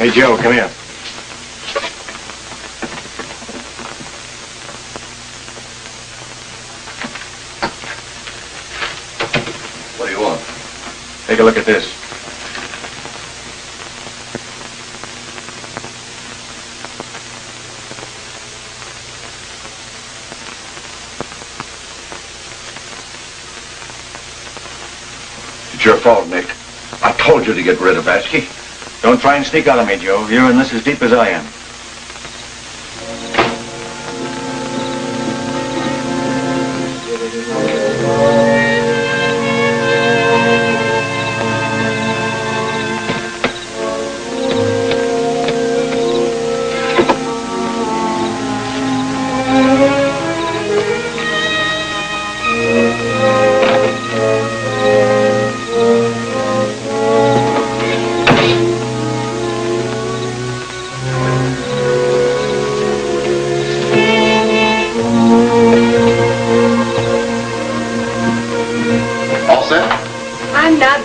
Hey, Joe, come here. What do you want? Take a look at this. It's your fault, Nick. I told you to get rid of Vasky. Don't try and sneak out of me, Joe. You're in this as deep as I am.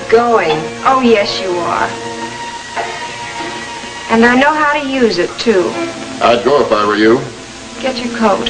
Going. Oh, yes, you are. And I know how to use it, too. I'd go if I were you. Get your coat.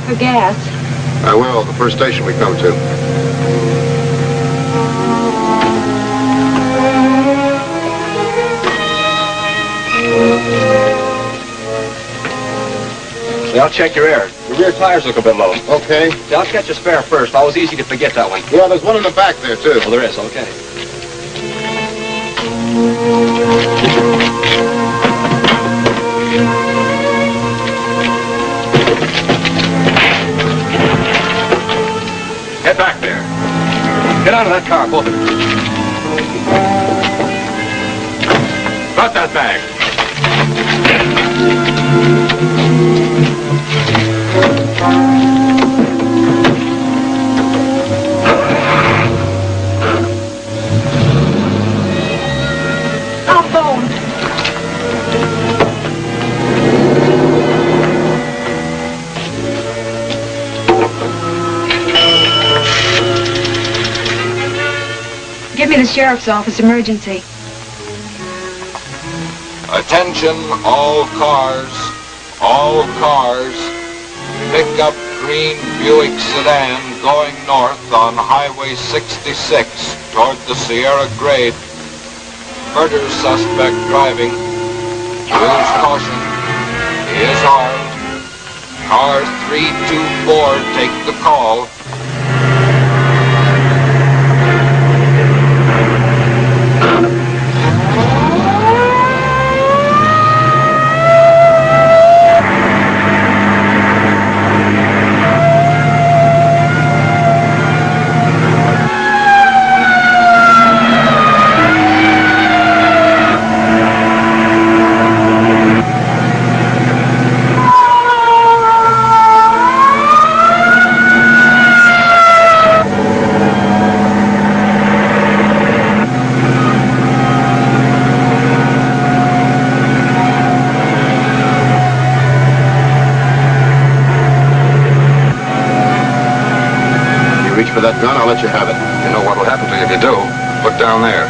For gas. I will, the first station we come to. See, I'll check your air. Your rear tires look a bit low. Okay. See, I'll catch a spare first. Always easy to forget that one. Yeah, there's one in the back there, too. Oh, there is, okay. Get back there. Get out of that car, both of you. Drop that bag. Oh, Bone. Give me the sheriff's office emergency. Attention, all cars. All cars. Pick up green Buick sedan going north on Highway 66 toward the Sierra Grade. Murder suspect driving. Use caution. He is armed. Car 324, take the call. For that gun, I'll let you have it. You know what will happen to you if you do. Look down there.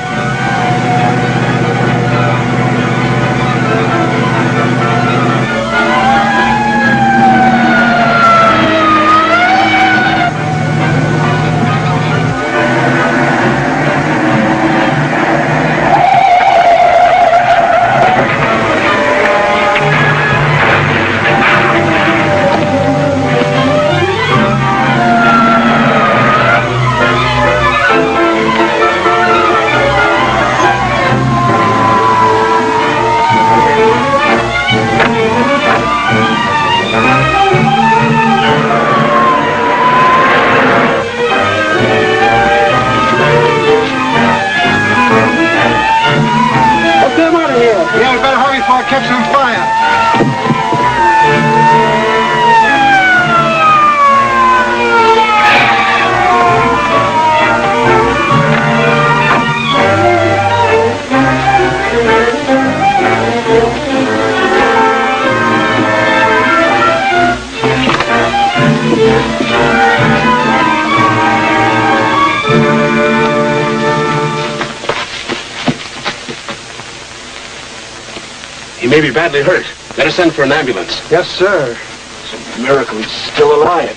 may be badly hurt. Better send for an ambulance. Yes, sir. It's a miracle he's still alive.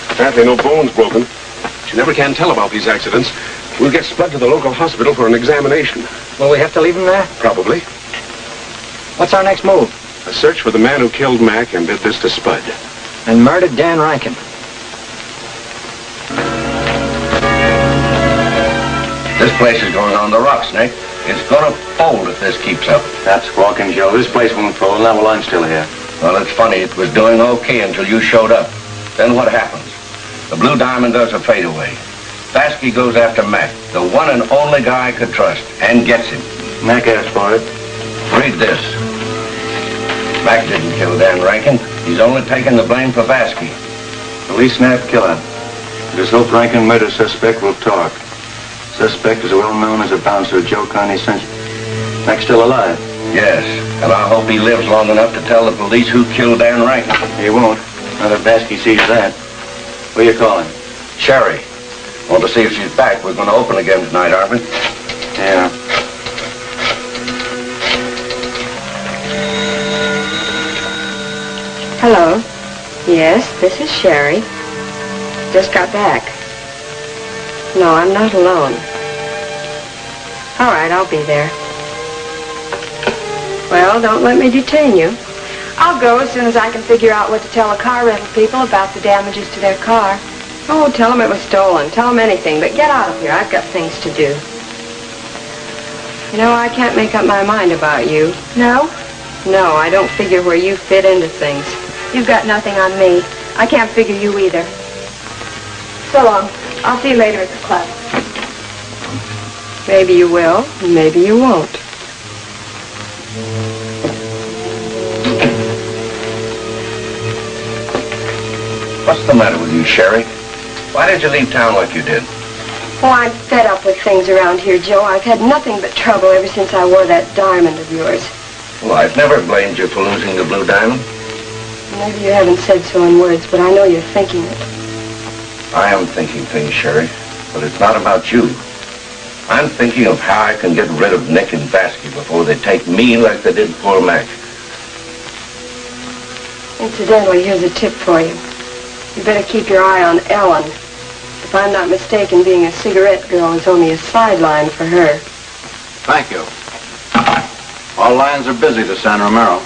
Apparently no bones broken. But you never can tell about these accidents. We'll get Spud to the local hospital for an examination. Will we have to leave him there? Probably. What's our next move? A search for the man who killed Mac and did this to Spud. And murdered Dan Rankin. This place is going on the rocks, Nick. It's gonna fold if this keeps up. That's squawking, Joe. This place won't fold now while I'm still here. Well, it's funny. It was doing okay until you showed up. Then what happens? The Blue Diamond does a fadeaway. Vasky goes after Mac, the one and only guy I could trust, and gets him. Mac asked for it. Read this. Mac didn't kill Dan Rankin. He's only taking the blame for Vasky. Police snap killer. It is hope Rankin murder suspect will talk. Suspect is well known as a bouncer, Joe Carney since Mac's still alive. Yes, and I hope he lives long enough to tell the police who killed Dan Rankin. He won't. Not if Vasky sees that. Who you calling? Sherry. Want to see if she's back. We're going to open again tonight, aren't we? Yeah. Hello. Yes, this is Sherry. Just got back. No, I'm not alone. All right, I'll be there. Well, don't let me detain you. I'll go as soon as I can figure out what to tell the car rental people about the damages to their car. Oh, tell them it was stolen. Tell them anything, but get out of here. I've got things to do. You know, I can't make up my mind about you. No? No, I don't figure where you fit into things. You've got nothing on me. I can't figure you either. So long. I'll see you later at the club. Maybe you will, and maybe you won't. What's the matter with you, Sherry? Why did you leave town like you did? Oh, I'm fed up with things around here, Joe. I've had nothing but trouble ever since I wore that diamond of yours. Well, I've never blamed you for losing the Blue Diamond. Maybe you haven't said so in words, but I know you're thinking it. I am thinking things, Sherry, but it's not about you. I'm thinking of how I can get rid of Nick and Vasky before they take me like they did poor Mac. Incidentally, here's a tip for you. You better keep your eye on Ellen. If I'm not mistaken, being a cigarette girl is only a sideline for her. Thank you. All lines are busy to San Romero.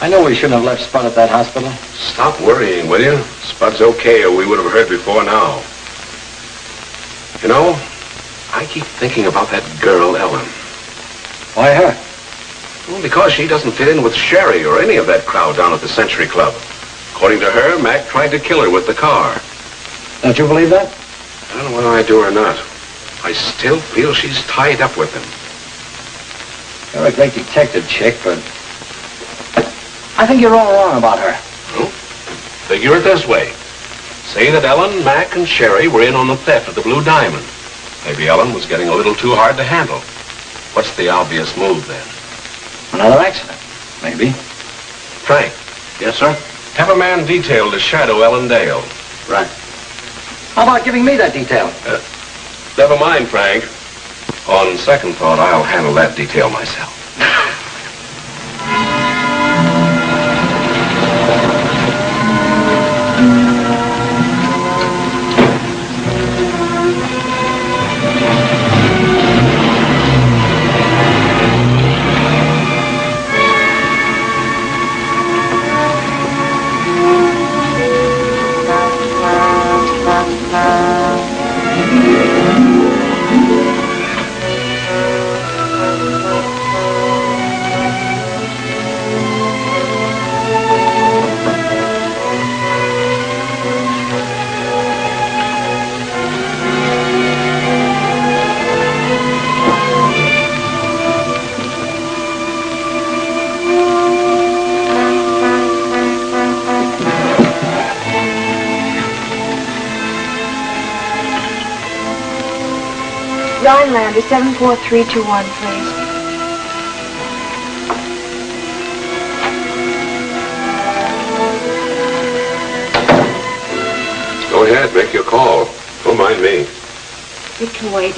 I know we shouldn't have left Spud at that hospital. Stop worrying, will you? Spud's okay, or we would have heard before now. You know, I keep thinking about that girl, Ellen. Why her? Well, because she doesn't fit in with Sherry or any of that crowd down at the Century Club. According to her, Mac tried to kill her with the car. Don't you believe that? I don't know whether I do or not. I still feel she's tied up with him. You're a great detective, chick, but I think you're all wrong about her. Well, figure it this way. Say that Ellen, Mac, and Sherry were in on the theft of the Blue Diamond. Maybe Ellen was getting a little too hard to handle. What's the obvious move, then? Another accident, maybe. Frank. Yes, sir? Have a man detailed to shadow Ellen Dale. Right. How about giving me that detail? Never mind, Frank. On second thought, I'll handle that detail myself. Rhinelander, 74321, please. Go ahead, make your call. Don't mind me. You can wait.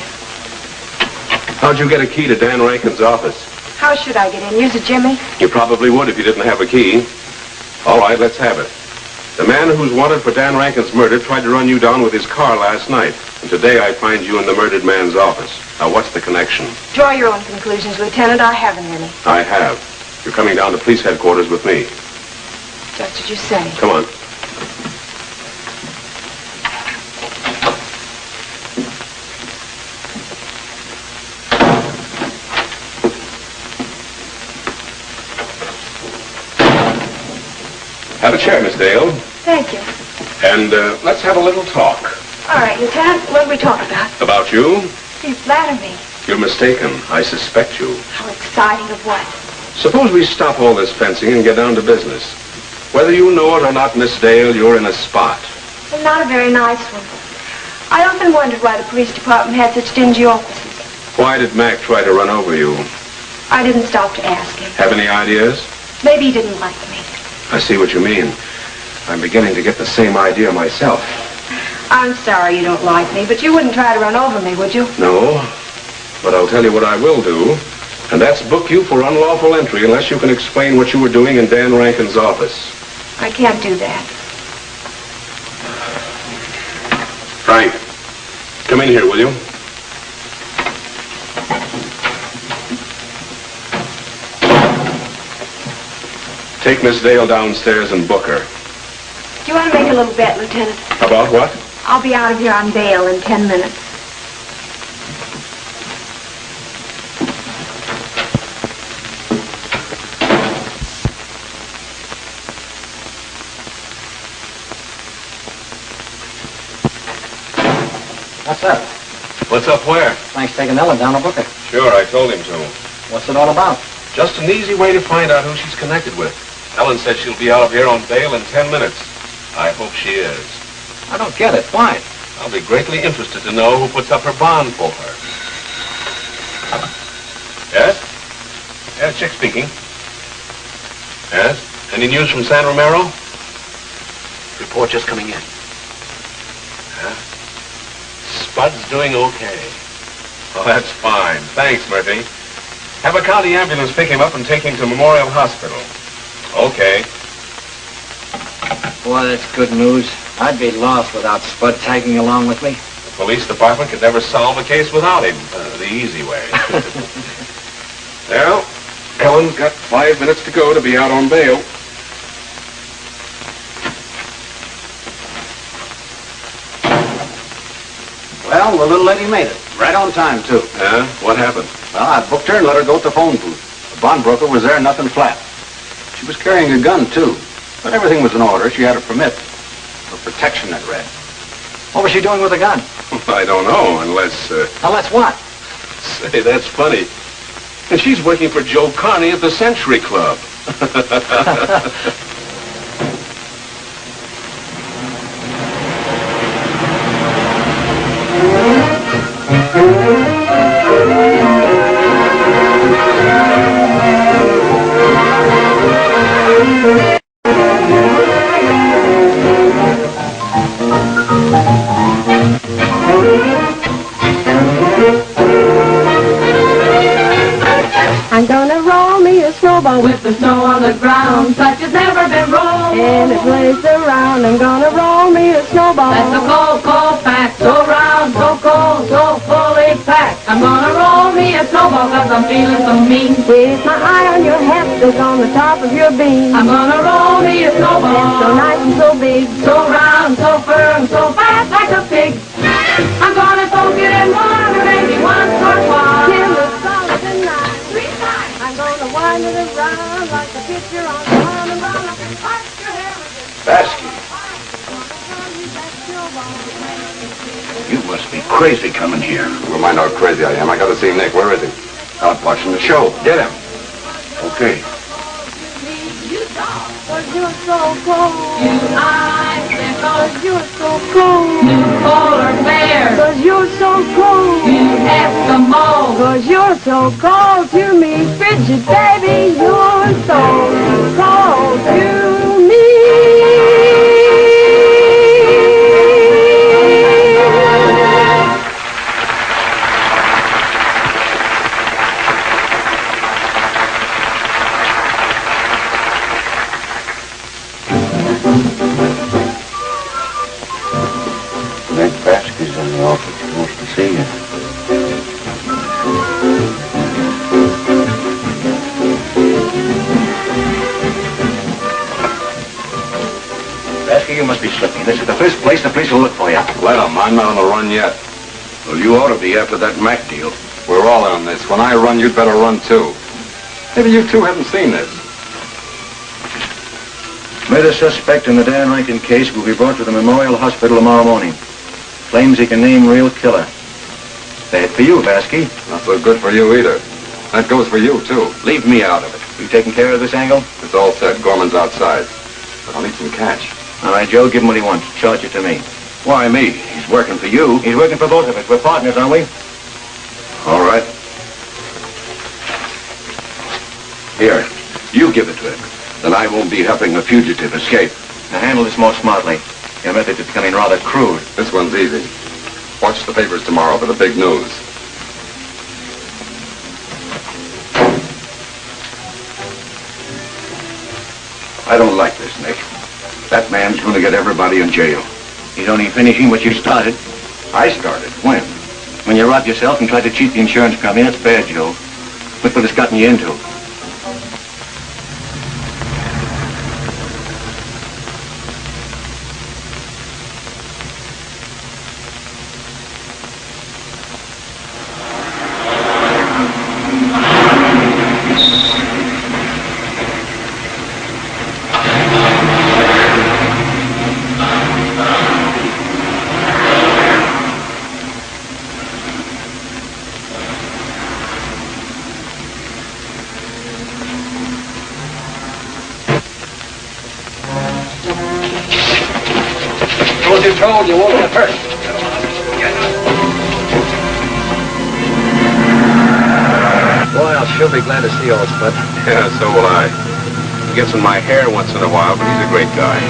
How'd you get a key to Dan Rankin's office? How should I get in? Use a jimmy? You probably would if you didn't have a key. All right, let's have it. The man who's wanted for Dan Rankin's murder tried to run you down with his car last night. And today I find you in the murdered man's office. Now, what's the connection? Draw your own conclusions, Lieutenant. I haven't any. I have. You're coming down to police headquarters with me. Just as you say. Come on. Have a chair, Miss Dale. Thank you. And let's have a little talk. All right, Lieutenant, what do we talk about? About you? You flatter me. You're mistaken. I suspect you. How exciting of what? Suppose we stop all this fencing and get down to business. Whether you know it or not, Miss Dale, you're in a spot. Well, not a very nice one. I often wondered why the police department had such dingy offices. Why did Mac try to run over you? I didn't stop to ask him. Have any ideas? Maybe he didn't like me. I see what you mean. I'm beginning to get the same idea myself. I'm sorry you don't like me, but you wouldn't try to run over me, would you? No, but I'll tell you what I will do, and that's book you for unlawful entry unless you can explain what you were doing in Dan Rankin's office. I can't do that. Frank, come in here, will you? Take Miss Dale downstairs and book her. Do you want to make a little bet, Lieutenant? About what? I'll be out of here on bail in 10 minutes. What's up? What's up where? Frank's taking Ellen down to book her. Sure, I told him to. What's it all about? Just an easy way to find out who she's connected with. Ellen said she'll be out of here on bail in 10 minutes. I hope she is. I don't get it. Why? I'll be greatly interested to know who puts up her bond for her. Yes? Yes, Chick speaking. Yes? Any news from San Romero? Report just coming in. Huh? Spud's doing okay. Oh, that's fine. Thanks, Murphy. Have a county ambulance pick him up and take him to Memorial Hospital. Okay. Boy, that's good news. I'd be lost without Spud tagging along with me. The police department could never solve a case without him. The easy way. Well, Ellen's got 5 minutes to go to be out on bail. Well, the little lady made it. Right on time, too. Yeah? What happened? Well, I booked her and let her go at the phone booth. The bond broker was there, nothing flat. She was carrying a gun, too. But everything was in order. She had a permit. For protection, I read. What was she doing with a gun? I don't know, unless... Unless what? Say, that's funny. And she's working for Joe Carney at the Century Club. I'm gonna roll me a snowball with the snow on the ground, such as never been rolled. and it plays around. I'm gonna roll me a snowball. That's a cold, cold fact, so round, so cold, so fully packed. I'm gonna roll me a snowball 'cause I'm feeling so mean. With my eye on your hat that's on the top of your beam. I'm gonna roll me a snowball. And so nice and so big. So round, so firm, so fast like a pig. I'm gonna soak it in water maybe once or twice. Till it's solid tonight. 3 times. I'm gonna wind it around like a picture on the lawn and run up and touch your hair again. Basky, you must be crazy coming here. Never mind how crazy I am. I gotta see Nick. Where is he? Out watching the show. Get him. Okay. Cause you're so cold. You eyes that Cause you're so cold. you polar bear. Cause you're so cold. You Eskimo. Cause you're so cold to me, frigid baby. You're so cold to me. Vasquez, you must be slipping. This is the first place the police will look for you. Let them. I'm not on the run yet. Well, you ought to be after that Mac deal. We're all on this. When I run, you'd better run too. Maybe you two haven't seen this. Murder suspect in the Dan Rankin case will be brought to the Memorial Hospital tomorrow morning. Claims he can name real killer. Bad for you, Vasquez. Not so good for you either. That goes for you, too. Leave me out of it. You taking care of this angle? It's all set. Gorman's outside. But I'll need some cash. All right, Joe, give him what he wants. Charge it to me. Why me? He's working for you. He's working for both of us. We're partners, aren't we? All right. Here, you give it to him. Then I won't be helping a fugitive escape. Now handle this more smartly. Your methods are becoming rather crude. This one's easy. Watch the papers tomorrow for the big news. I don't like this, Nick. That man's going to get everybody in jail. He's only finishing what you started. I started. When? When you robbed yourself and tried to cheat the insurance company. That's bad, Joe. Look what it's gotten you into. You told you won't get hurt. Boy, I'll sure be glad to see old Spud. Yeah, so will I. He gets in my hair once in a while, but he's a great guy.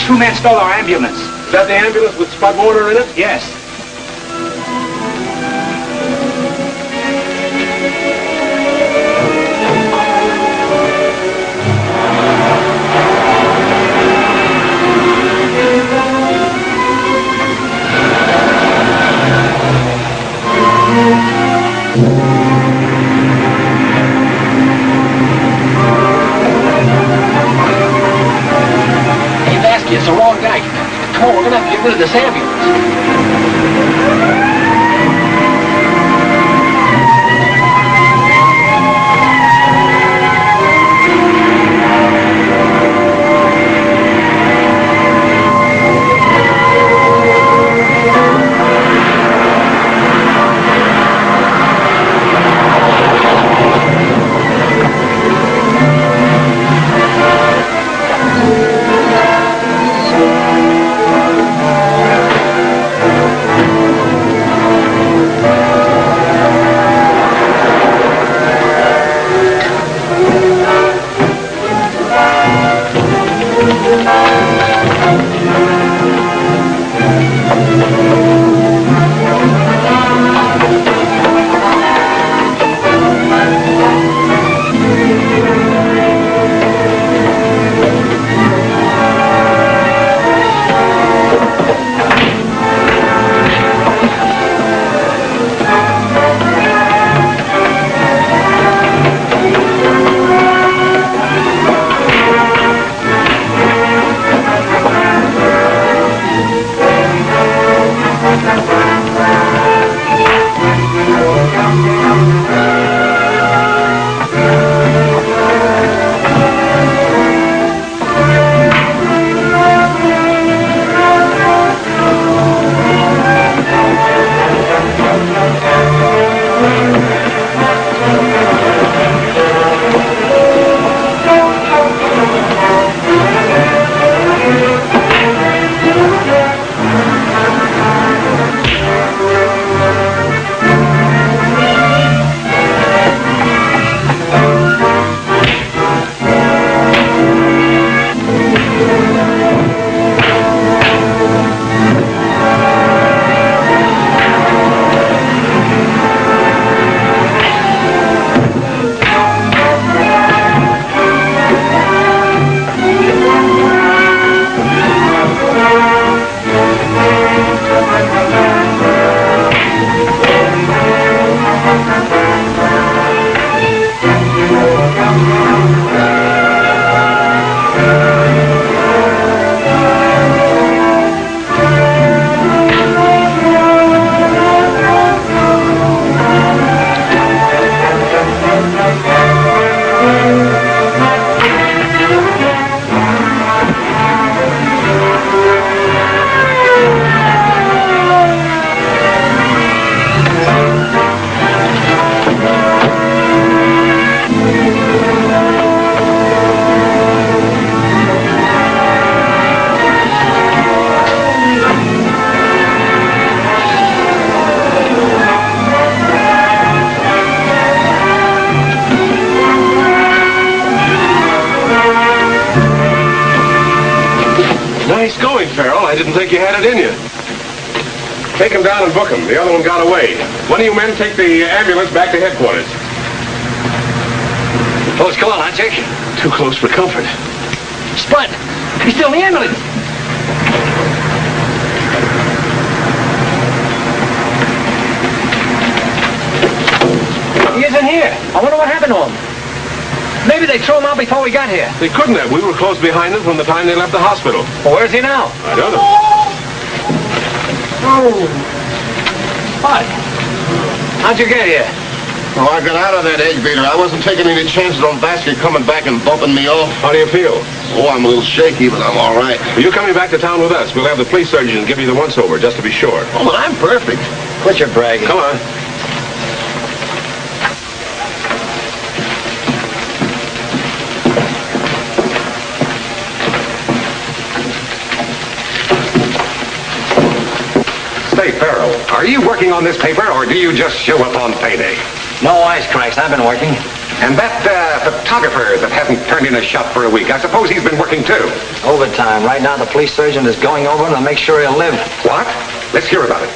Two men stole our ambulance. Is that the ambulance with Spud Warner in it? Yes. It's the wrong guy. Come on, we're gonna have to get rid of this ambulance. Nice going, Farrell. I didn't think you had it in you. Take him down and book him. The other one got away. One of you men take the ambulance back to headquarters. What's going on, Chick? Too close for comfort. Spud! He's still in the ambulance! He isn't here. I wonder what happened to him. Maybe they threw him out before we got here. They couldn't have. We were close behind them from the time they left the hospital. Well, where's he now? I don't know. Oh. What? How'd you get here? Oh, I got out of that egg beater. I wasn't taking any chances on Vasquez coming back and bumping me off. How do you feel? Oh, I'm a little shaky, but I'm all right. Are you coming back to town with us? We'll have the police surgeon give you the once-over, just to be sure. Oh, but I'm perfect. Quit your bragging. Come on. Say, Farrell, are you working on this paper, or do you just show up on payday? No wisecracks. I've been working. And that photographer that hasn't turned in a shot for a week, I suppose he's been working too. Overtime. Right now, the police surgeon is going over him to make sure he'll live. What? Let's hear about it.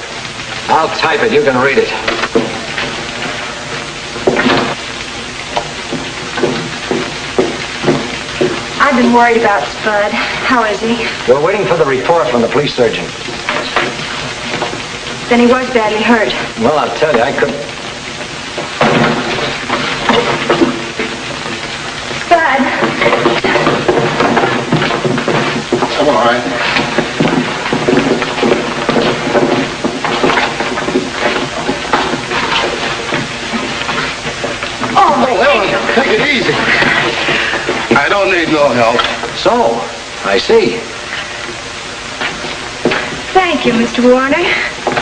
I'll type it. You can read it. I've been worried about Spud. How is he? We're waiting for the report from the police surgeon. Then he was badly hurt. Well, I'll tell you, I couldn't... Spud! I'm all right. Oh, my Ellen, take it easy. I don't need no help. So, I see. Thank you, Mr. Warner.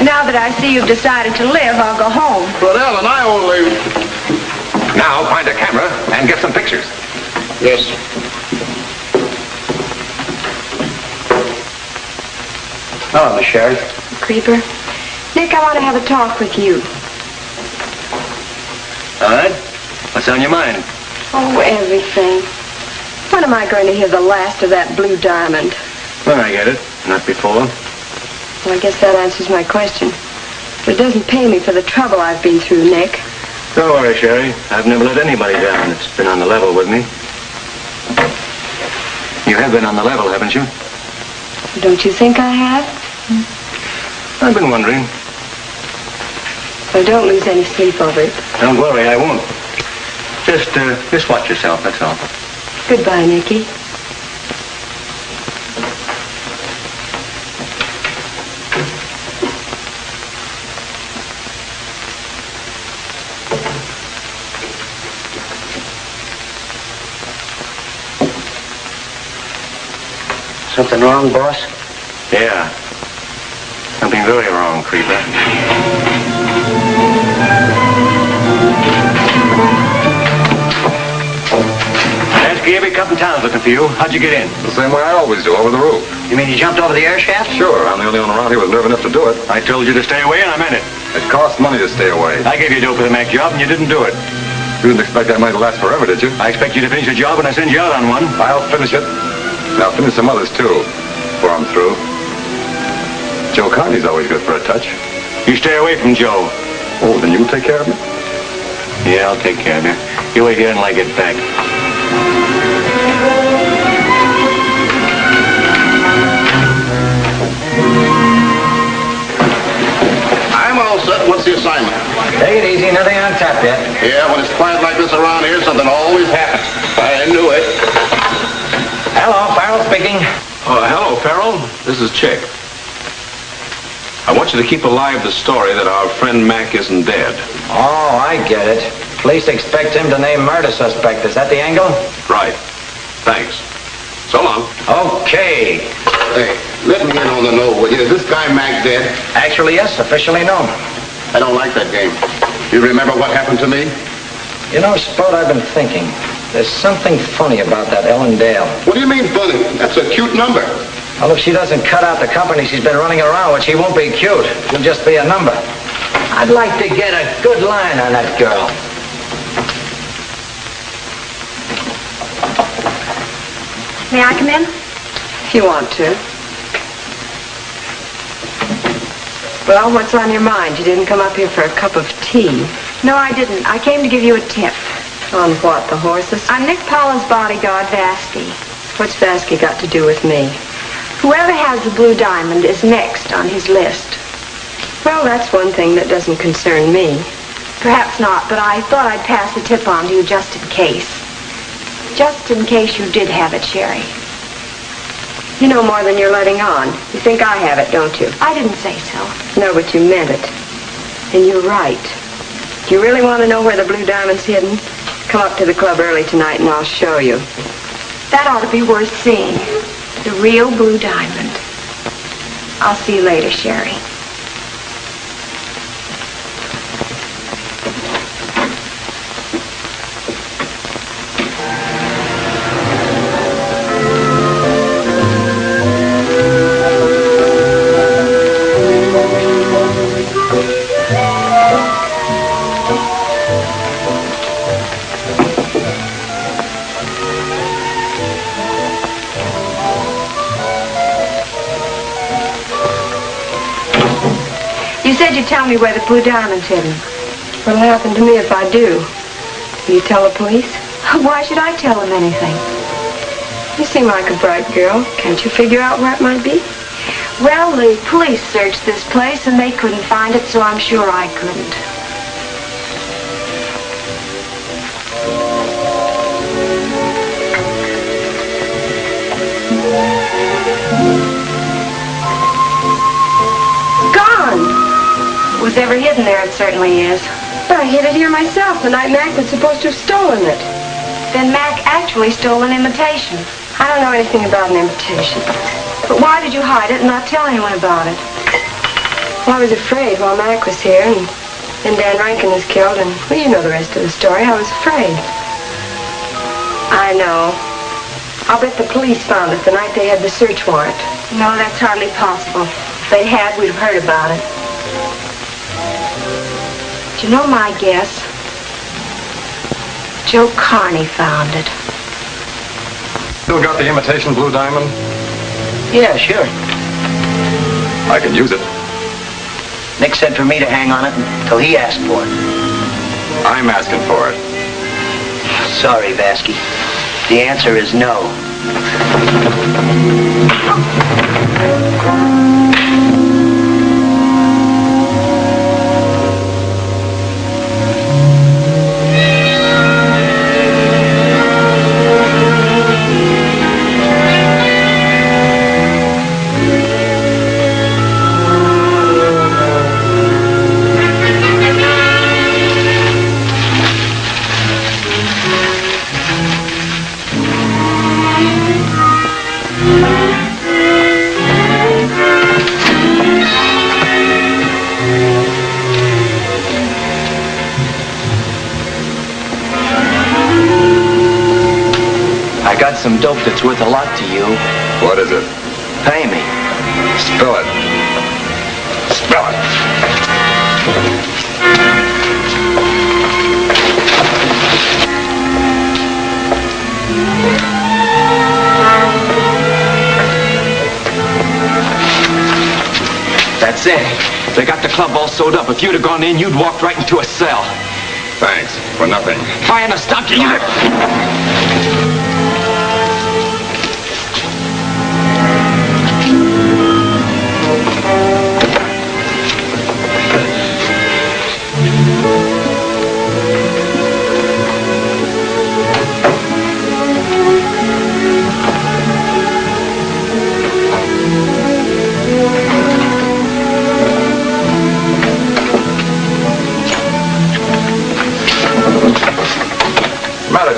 Now that I see you've decided to live, I'll go home. But Ellen, I only... Now, find a camera and get some pictures. Yes. Hello, Miss Sheriff. Creeper. Nick, I want to have a talk with you. All right. What's on your mind? Oh, everything. When am I going to hear the last of that blue diamond? Well, I get it. Not before. Well, I guess that answers my question. But it doesn't pay me for the trouble I've been through, Nick. Don't worry, Sherry. I've never let anybody down that's been on the level with me. You have been on the level, haven't you? Don't you think I have? I've been wondering. Well, don't lose any sleep over it. Don't worry, I won't. Just watch yourself, that's all. Goodbye, Nicky. Something wrong, boss? Yeah. Something very wrong, Creeper. Every cup in town's looking for you. How'd you get in? The same way I always do, over the roof. You mean you jumped over the air shaft? Sure, I'm the only one around here with nerve enough to do it. I told you to stay away, and I meant it. It costs money to stay away. I gave you dope for the Mac job, and you didn't do it. You didn't expect that money to last forever, did you? I expect you to finish the job when I send you out on one. I'll finish it. And I'll finish some others, too, before I'm through. Joe Carney's always good for a touch. You stay away from Joe. Oh, then you'll take care of me? Yeah, I'll take care of you. You wait here until I get back. I'm all set. What's the assignment? Take it easy. Nothing on tap yet. Yeah, when it's quiet like this around here, something always happens. I knew it. Hello, Farrell speaking. Hello, Farrell. This is Chick. I want you to keep alive the story that our friend Mac isn't dead. Oh, I get it. Police expect him to name murder suspect. Is that the angle? Right. Thanks. So long. Okay. Hey, let me in on the know, will you? Is this guy Mac dead? Actually, yes. Officially, no. I don't like that game. You remember what happened to me? You know, Spud, I've been thinking. There's something funny about that Ellen Dale. What do you mean funny? That's a cute number. Well, if she doesn't cut out the company she's been running around with, she won't be cute. She'll just be a number. I'd like to get a good line on that girl. May I come in? If you want to. Well, what's on your mind? You didn't come up here for a cup of tea. No, I didn't. I came to give you a tip. On what, the horses? I'm Nick Pollo's bodyguard, Vasky. What's Vasky got to do with me? Whoever has the blue diamond is next on his list. Well, that's one thing that doesn't concern me. Perhaps not, but I thought I'd pass the tip on to you just in case. Just in case you did have it, Sherry. You know more than you're letting on. You think I have it, don't you? I didn't say so. No, but you meant it. And you're right. Do you really want to know where the blue diamond's hidden? Come up to the club early tonight and I'll show you. That ought to be worth seeing. The real blue diamond. I'll see you later, Sherry. You said you'd tell me where the blue diamond's hidden. What'll happen to me if I do? Will you tell the police? Why should I tell them anything? You seem like a bright girl. Can't you figure out where it might be? Well, the police searched this place and they couldn't find it, so I'm sure I couldn't. It was ever hidden there, it certainly is. But I hid it here myself the night Mac was supposed to have stolen it. Then Mac actually stole an imitation. I don't know anything about an imitation. But why did you hide it and not tell anyone about it? Well, I was afraid while Mac was here, and then Dan Rankin was killed, and, well, you know the rest of the story. I was afraid. I know. I'll bet the police found it the night they had the search warrant. No, that's hardly possible. If they had, we'd have heard about it. Do you know my guess? Joe Carney found it. Still got the imitation blue diamond? Yeah, sure. I can use it. Nick said for me to hang on it until he asked for it. I'm asking for it. Sorry, Vasky. The answer is no. Some dope that's worth a lot to you. What is it? Pay me. Spill it. Spill it. That's it. They got the club all sewed up. If you'd have gone in, you'd walked right into a cell. Thanks. For nothing. If I hadn't stopped you,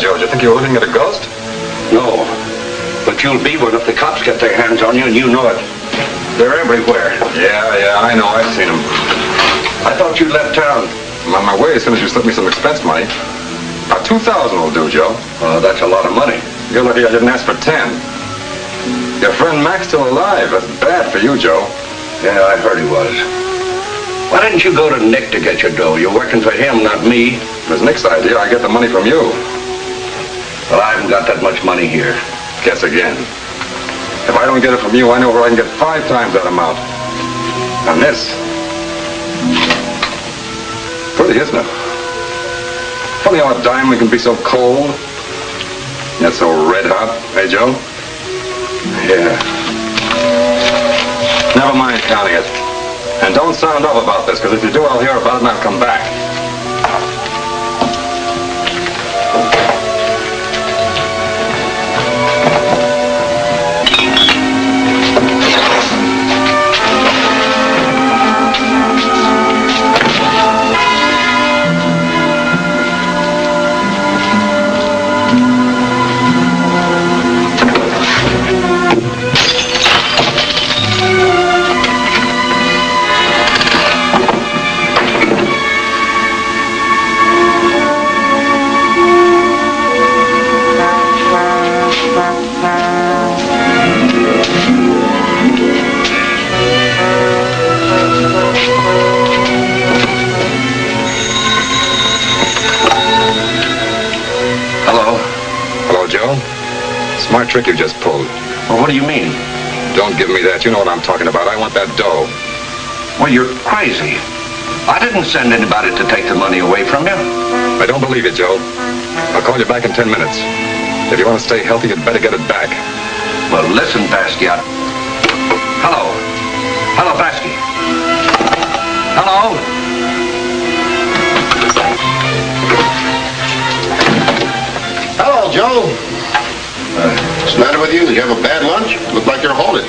Joe, do you think you were looking at a ghost? No. But you'll be one if the cops get their hands on you, and you know it. They're everywhere. Yeah, I know. I've seen them. I thought you'd left town. I'm on my way as soon as you slip me some expense money. About $2,000 will do, Joe. That's a lot of money. You're lucky I didn't ask for 10. Your friend Mac's still alive. That's bad for you, Joe. Yeah, I heard he was. Why didn't you go to Nick to get your dough? You're working for him, not me. It was Nick's idea. I get the money from you. Well, I haven't got that much money here. Guess again. If I don't get it from you, I know where I can get 5 times that amount. And this pretty, isn't it? Funny how a diamond can be so cold, yet so red hot, hey, Joe? Yeah. Never mind counting it. And don't sound off about this, because if you do, I'll hear about it and I'll come back. Smart trick you just pulled. Well, what do you mean? Don't give me that. You know what I'm talking about. I want that dough. Well, you're crazy. I didn't send anybody to take the money away from you. I don't believe you, Joe. I'll call you back in 10 minutes. If you want to stay healthy, you'd better get it back. Well, listen, Basquiat. Hello. Hello, Basky. Hello? Hello, Joe. What's the matter with you? Did you have a bad lunch? Look like you're halted.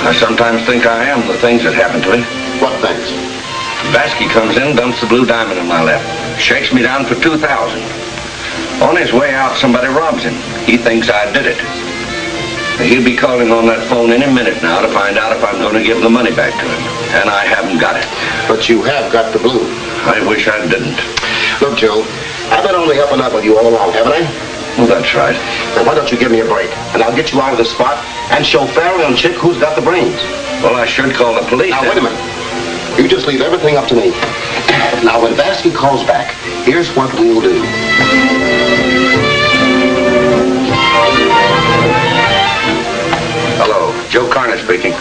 I sometimes think I am, the things that happen to me. What things? Basky comes in, dumps the blue diamond in my lap, shakes me down for $2,000. On his way out, somebody robs him. He thinks I did it. He'll be calling on that phone any minute now to find out if I'm going to give the money back to him. And I haven't got it. But you have got the blue. I wish I didn't. Look, Joe, I've been only up and up with you all along, haven't I? Well, that's right. Then why don't you give me a break? And I'll get you out of the spot and show Farrell and Chick who's got the brains. Well, I should call the police. Now, wait a minute. You just leave everything up to me. Now, when Vasky calls back, here's what we'll do. Hello, Joe Carney speaking.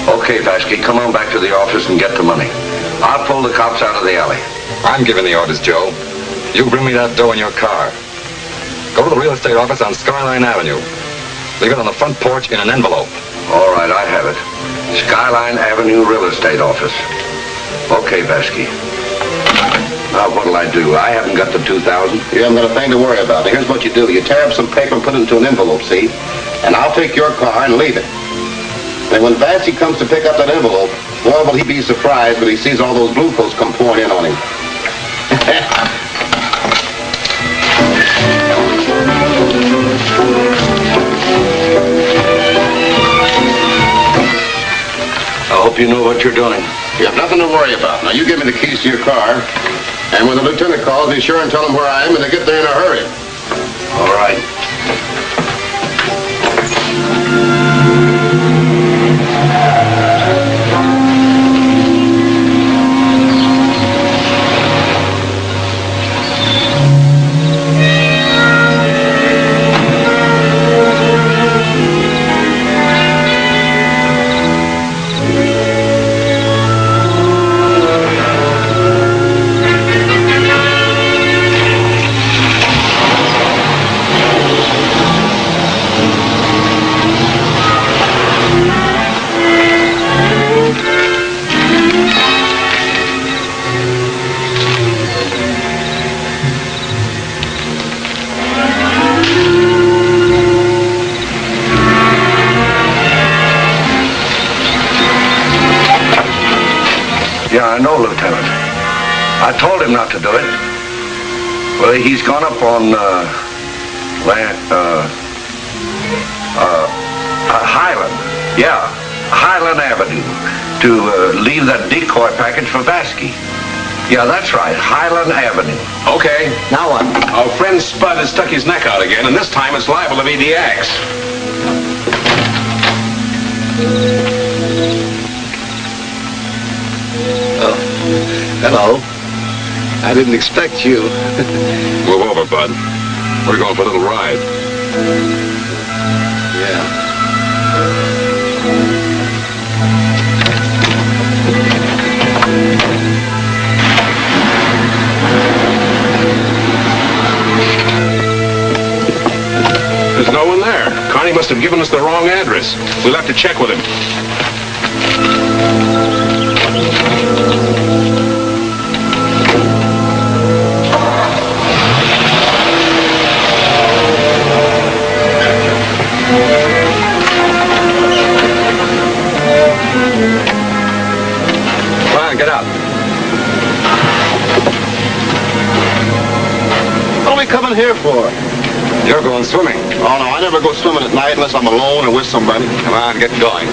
Okay, Vasky, come on back to the office and get the money. I'll pull the cops out of the alley. I'm giving the orders, Joe. You bring me that dough in your car. Go to the real estate office on Skyline Avenue. Leave it on the front porch in an envelope. All right, I have it. Skyline Avenue Real Estate Office. Okay, Vasky. Now, what'll I do? I haven't got the $2,000. You haven't got a thing to worry about. Now, here's what you do. You tear up some paper and put it into an envelope, see? And I'll take your car and leave it. And when Vasky comes to pick up that envelope, boy, will he be surprised when he sees all those blue coats come pouring in on him. I hope you know what you're doing. You have nothing to worry about. Now, you give me the keys to your car, and when the lieutenant calls, be sure and tell him where I am, and to get there in a hurry. All right. Yeah, I know, Lieutenant. I told him not to do it. Well, he's gone up on, Highland. Yeah, Highland Avenue to leave that decoy package for Vasky. Yeah, that's right, Highland Avenue. Okay. Now what? Our friend Spud has stuck his neck out again, and this time it's liable to be the axe. Oh, hello. I didn't expect you. Move over, Bud. We're going for a little ride. Yeah. must have given us the wrong address. We'll have to check with him. Come on, get out. What are we coming here for? You're going swimming. Oh, no, I never go swimming at night unless I'm alone or with somebody. Come on, get going.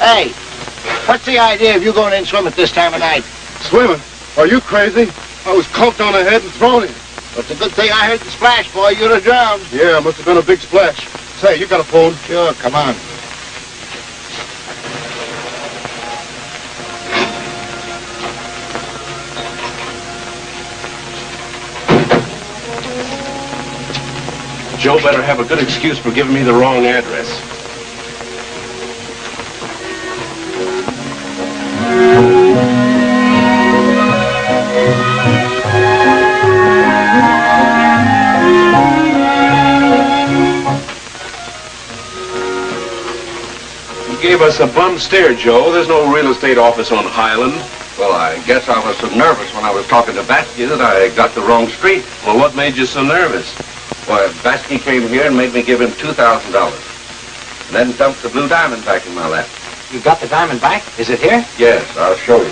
Hey, what's the idea of you going in swimming at this time of night? Swimming? Are you crazy? I was clumped on the head and thrown in. But it's a good thing I heard the splash, boy. You'd have drowned. Yeah, must have been a big splash. Say, you got a phone? Sure, come on. Joe better have a good excuse for giving me the wrong address. You gave us a bum stare, Joe. There's no real estate office on Highland. Well, I guess I was so nervous when I was talking to Batsky that I got the wrong street. Well, what made you so nervous? Why, Batsky came here and made me give him $2,000. And then dumped the blue diamond back in my lap. You got the diamond back? Is it here? Yes, I'll show you.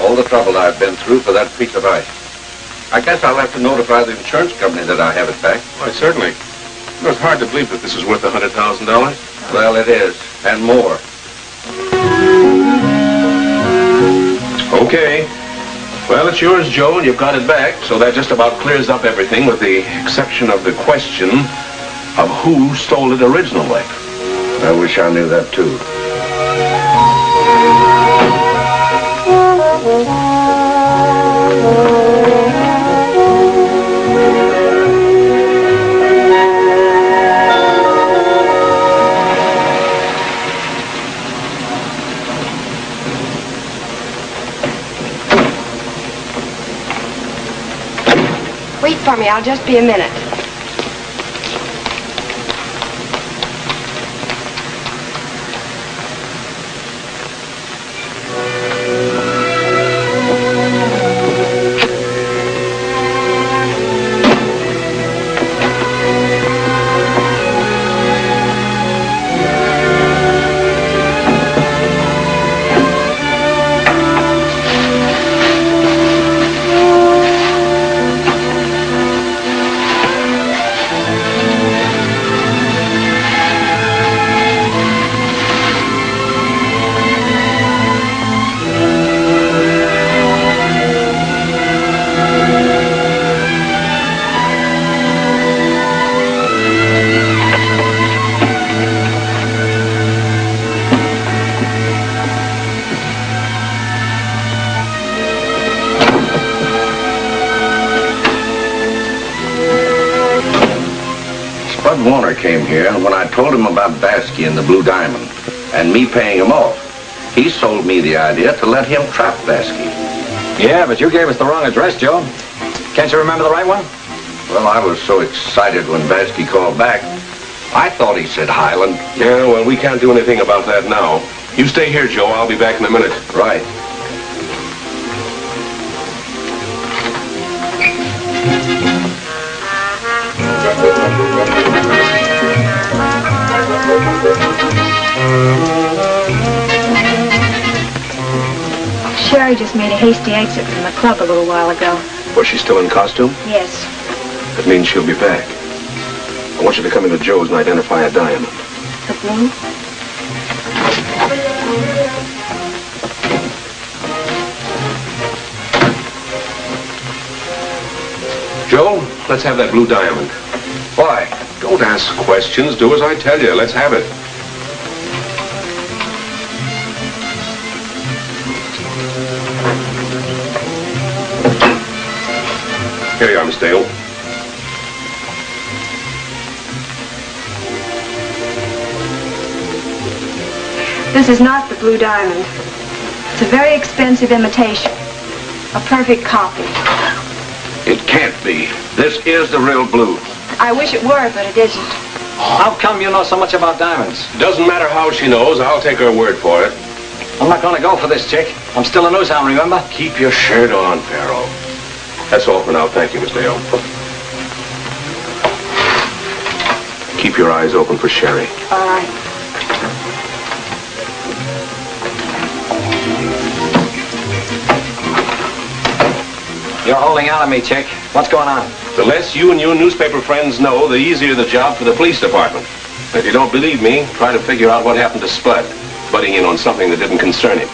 All the trouble I've been through for that piece of ice. I guess I'll have to notify the insurance company that I have it back. Why, certainly. It's hard to believe that this is worth $100,000. Well, it is, and more. Okay. Well, it's yours, Joe, and you've got it back, so that just about clears up everything with the exception of the question of who stole it originally. I wish I knew that, too. Wait for me. I'll just be a minute. Spud Warner came here, and when I told him about Batsky and the blue diamond, and me paying him off, he sold me the idea to let him trap Batsky. Yeah, but you gave us the wrong address, Joe. Can't you remember the right one? Well, I was so excited when Batsky called back, I thought he said Highland. Yeah, well, we can't do anything about that now. You stay here, Joe. I'll be back in a minute. Right. Sherry just made a hasty exit from the club a little while ago. Was she still in costume? Yes. That means she'll be back. I want you to come into Joe's and identify a diamond. The blue? Joe, let's have that blue diamond. Why? Don't ask questions. Do as I tell you. Let's have it. Here you are, Miss Dale. This is not the blue diamond. It's a very expensive imitation. A perfect copy. It can't be. This is the real blue. I wish it were, but it isn't. How come you know so much about diamonds? Doesn't matter how she knows. I'll take her word for it. I'm not going to go for this chick. I'm still a newshound, remember? Keep your shirt on, Farrell. That's all for now. Thank you, Miss Dale. Keep your eyes open for Sherry. All right. You're holding out on me, chick. What's going on? The less you and your newspaper friends know, the easier the job for the police department. If you don't believe me, try to figure out what happened to Spud, butting in on something that didn't concern him.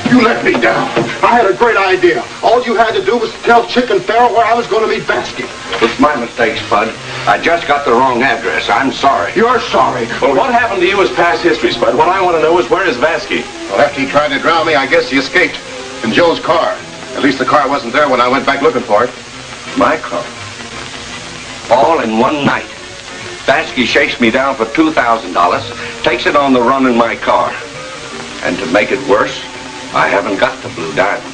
You let me down. I had a great idea. All you had to do was tell Chick and Farrell where I was going to meet Bansky. It's my mistake, Spud. I just got the wrong address. I'm sorry. You're sorry. Well, what happened to you is past history, Spud. What I want to know is, where is Vasky? Well, after he tried to drown me, I guess he escaped in Joe's car. At least the car wasn't there when I went back looking for it. My car. All in one night. Vasky shakes me down for $2,000, takes it on the run in my car. And to make it worse, I haven't got the blue diamond.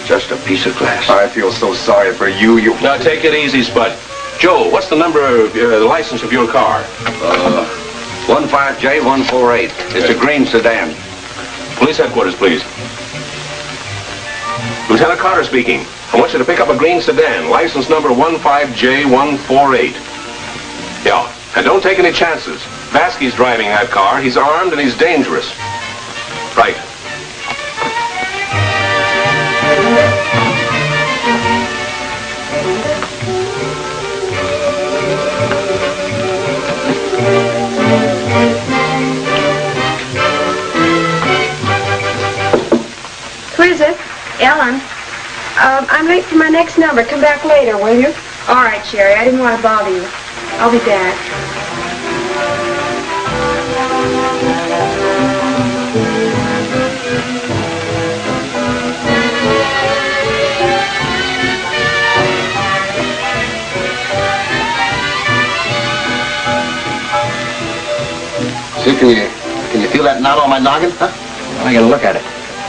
Just a piece of glass. I feel so sorry for you. Now, take it easy, Spud. Joe, what's the number of the license of your car? 15J148. It's a green sedan. Police headquarters, please. Lieutenant Carter speaking. I want you to pick up a green sedan, license number 15J148. Yeah, and don't take any chances. Vasky's driving that car. He's armed and he's dangerous. Right. Who is it? Ellen. I'm late for my next number. Come back later, will you? All right, Sherry. I didn't want to bother you. I'll be back. See, can you feel that knot on my noggin, huh? I gotta look at it.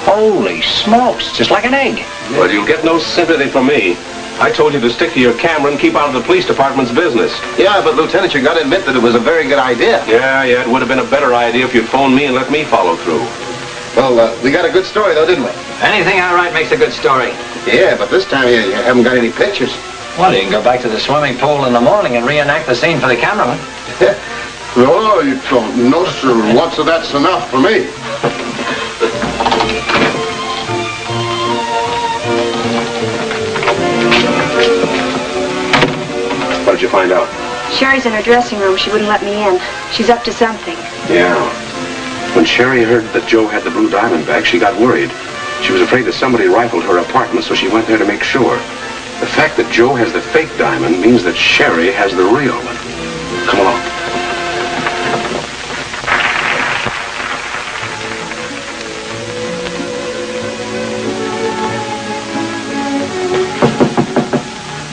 Holy smokes, just like an egg. Well, you'll get no sympathy from me. I told you to stick to your camera and keep out of the police department's business. Yeah, but Lieutenant, you got to admit that it was a very good idea. Yeah, it would have been a better idea if you'd phoned me and let me follow through. Well, we got a good story, though, didn't we? Anything I write makes a good story. Yeah, but this time you haven't got any pictures. Well, you can go back to the swimming pool in the morning and reenact the scene for the cameraman. Oh, you don't know, sir. Once of that's enough for me. What did you find out? Sherry's in her dressing room. She wouldn't let me in. She's up to something. Yeah. When Sherry heard that Joe had the blue diamond back, she got worried. She was afraid that somebody rifled her apartment, so she went there to make sure. The fact that Joe has the fake diamond means that Sherry has the real one. Come along.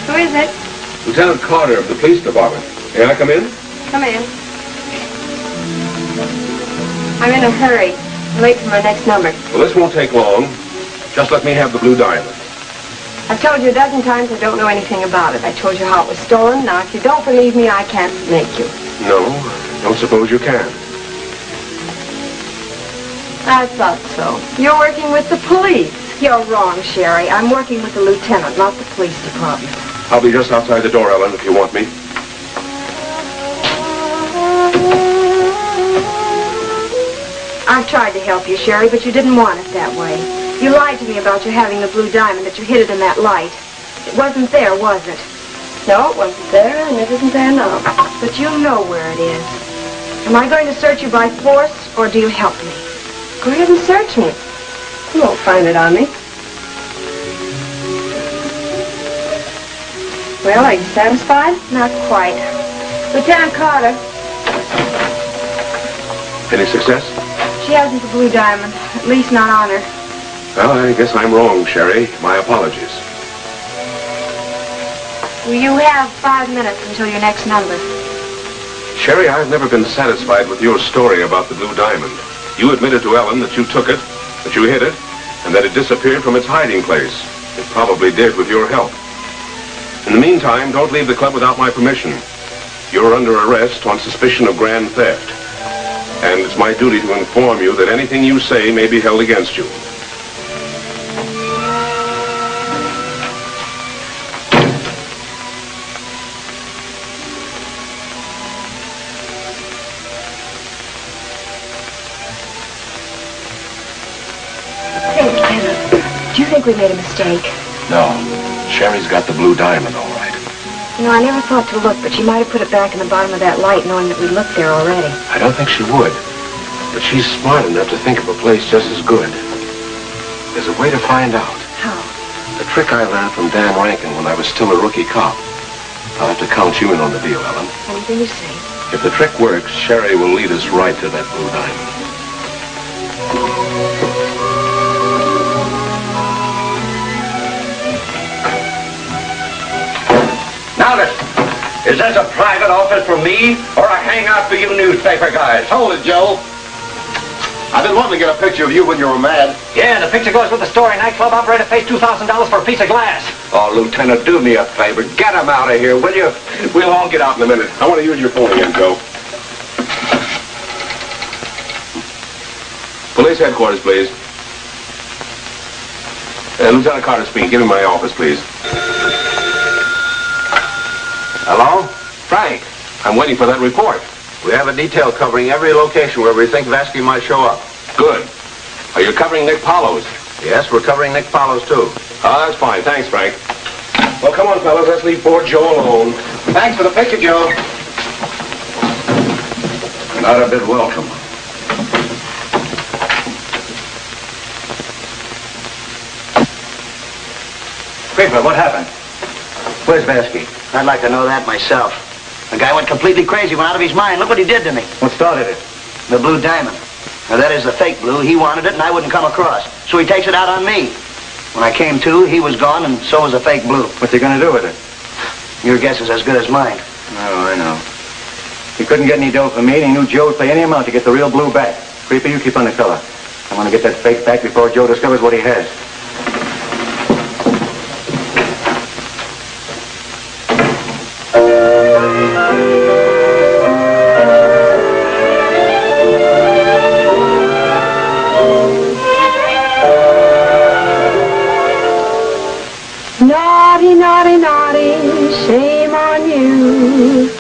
Who is it? Lieutenant Carter of the police department. May I come in? Come in. I'm in a hurry. I'm late for my next number. Well, this won't take long. Just let me have the blue diamond. I've told you a dozen times I don't know anything about it. I told you how it was stolen. Now, if you don't believe me, I can't make you. No, don't suppose you can. I thought so. You're working with the police. You're wrong, Sherry. I'm working with the lieutenant, not the police department. I'll be just outside the door, Ellen, if you want me. I've tried to help you, Sherry, but you didn't want it that way. You lied to me about your having the blue diamond, that you hid it in that light. It wasn't there, was it? No, it wasn't there, and it isn't there now. But you know where it is. Am I going to search you by force, or do you help me? Go ahead and search me. You won't find it on me. Well, are you satisfied? Not quite. Lieutenant Carter. Any success? She hasn't the blue diamond. At least not on her. Well, I guess I'm wrong, Sherry. My apologies. Well, you have 5 minutes until your next number. Sherry, I've never been satisfied with your story about the blue diamond. You admitted to Ellen that you took it, that you hid it, and that it disappeared from its hiding place. It probably did with your help. In the meantime, don't leave the club without my permission. You're under arrest on suspicion of grand theft. And it's my duty to inform you that anything you say may be held against you. Do you think we made a mistake? No. Sherry's got the blue diamond, all right. You know, I never thought to look, but she might have put it back in the bottom of that light knowing that we looked there already. I don't think she would. But she's smart enough to think of a place just as good. There's a way to find out. How? A trick I learned from Dan Rankin when I was still a rookie cop. I'll have to count you in on the deal, Ellen. Anything you say. If the trick works, Sherry will lead us right to that blue diamond. Now listen, is this a private office for me or a hangout for you newspaper guys? Hold it, Joe. I've been wanting to get a picture of you when you were mad. Yeah, the picture goes with the story. Nightclub operator pays $2,000 for a piece of glass. Oh, Lieutenant, do me a favor. Get him out of here, will you? We'll all get out in a minute. I want to use your phone again, Joe. Police headquarters, please. Lieutenant Carter speaking. Give me my office, please. Hello? Frank, I'm waiting for that report. We have a detail covering every location where we think Vasky might show up. Good. Are you covering Nick Pollo's? Yes, we're covering Nick Pollo's, too. Oh, that's fine. Thanks, Frank. Well, come on, fellas. Let's leave poor Joe alone. Thanks for the picture, Joe. Not a bit welcome. Creeper, what happened? Where's Vasky? I'd like to know that myself. The guy went completely crazy, went out of his mind. Look what he did to me. What started it? The blue diamond. Now, that is the fake blue. He wanted it, and I wouldn't come across. So he takes it out on me. When I came to, he was gone, and so was the fake blue. What's he going to do with it? Your guess is as good as mine. Oh, I know. He couldn't get any dough from me, and he knew Joe would pay any amount to get the real blue back. Creeper, you keep on the color. I want to get that fake back before Joe discovers what he has. Naughty, naughty, naughty, shame on you.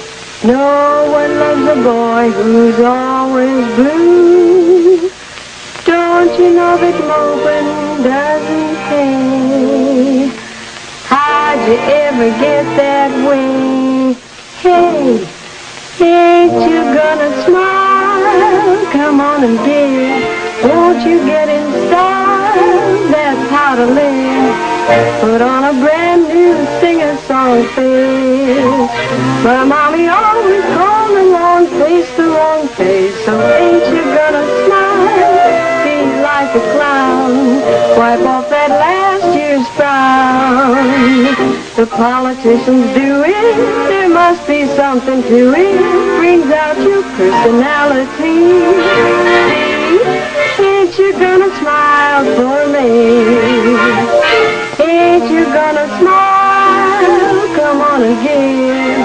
No one loves a boy who's always blue. Don't you know that moping doesn't pay? How'd you ever get that way? Hey, ain't you gonna smile? Come on and dear, won't you get in style? That's how to live. Put on a brand new sing-a-song face. My mommy always called the wrong face. So ain't you gonna smile? Be like a clown. Wipe off that last year's frown. The politicians do it. There must be something to it. Brings out your personality. Ain't you gonna smile for me? Ain't you gonna smile? Come on again.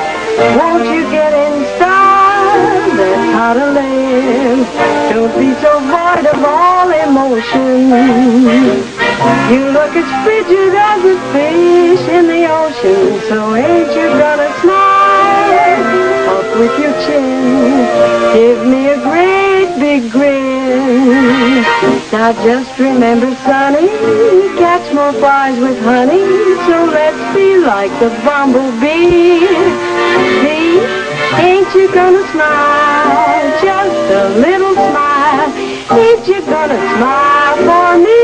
Won't you get in style? That's how to live. Don't be so void of all emotion. You look as frigid as a fish in the ocean. So ain't you gonna smile? Up with your chin. Give me a great big big grin. Now just remember, Sonny, catch more flies with honey, so let's be like the bumblebee. See, ain't you gonna smile, just a little smile, ain't you gonna smile for me?